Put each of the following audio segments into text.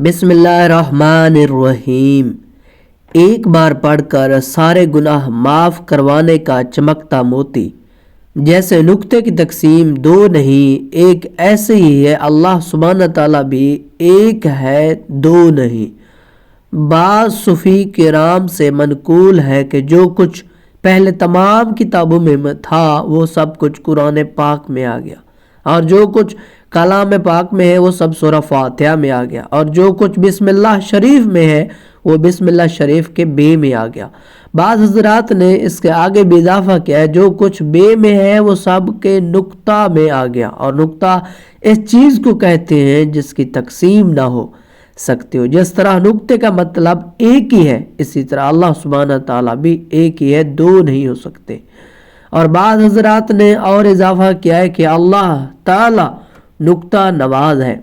بسم اللہ الرحمن الرحیم۔ ایک بار پڑھ کر سارے گناہ معاف کروانے کا چمکتا موتی۔ جیسے نقطے کی تقسیم دو نہیں ایک، ایسے ہی ہے اللہ سبحانہ تعالیٰ بھی ایک ہے دو نہیں۔ بعض صوفی کرام سے منقول ہے کہ جو کچھ پہلے تمام کتابوں میں تھا وہ سب کچھ قرآن پاک میں آ گیا، اور جو کچھ کلام پاک میں ہے وہ سب سورہ فاتحہ میں آ گیا، اور جو کچھ بسم اللہ شریف میں ہے وہ بسم اللہ شریف کے بے میں آ گیا۔ بعض حضرات نے اس کے آگے بھی اضافہ کیا ہے جو کچھ بے میں ہے وہ سب کے نقطہ میں آ گیا، اور نقطہ اس چیز کو کہتے ہیں جس کی تقسیم نہ ہو سکتے ہو۔ جس طرح نقطے کا مطلب ایک ہی ہے، اسی طرح اللہ سبحانہ تعالیٰ بھی ایک ہی ہے، دو نہیں ہو سکتے۔ اور بعض حضرات نے اور اضافہ کیا ہے کہ اللہ تعالیٰ نقطہ نواز ہے۔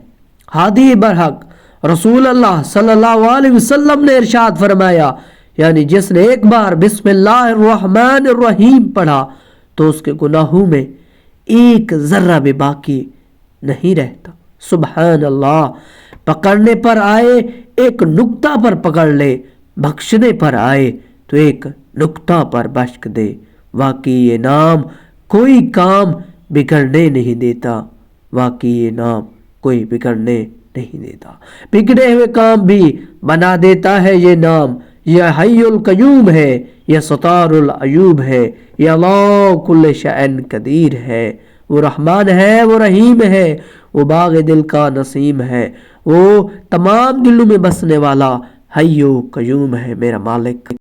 ہادی برحق رسول اللہ صلی اللہ علیہ وسلم نے ارشاد فرمایا، یعنی جس نے ایک بار بسم اللہ الرحمن الرحیم پڑھا تو اس کے گناہوں میں ایک ذرہ بھی باقی نہیں رہتا۔ سبحان اللہ۔ پکڑنے پر آئے ایک نقطہ پر پکڑ لے، بخشنے پر آئے تو ایک نقطہ پر بخش دے۔ واقعی یہ نام کوئی کام بگڑنے نہیں دیتا، واقعی یہ نام کوئی بگڑنے نہیں دیتا، بگڑے ہوئے کام بھی بنا دیتا ہے یہ نام۔ یہ حی القیوم ہے، یہ ستار العیوب ہے، یہ اللہ کل شیء قدیر ہے۔ وہ رحمان ہے، وہ رحیم ہے، وہ باغ دل کا نسیم ہے، وہ تمام دلوں میں بسنے والا حی و قیوم ہے میرا مالک۔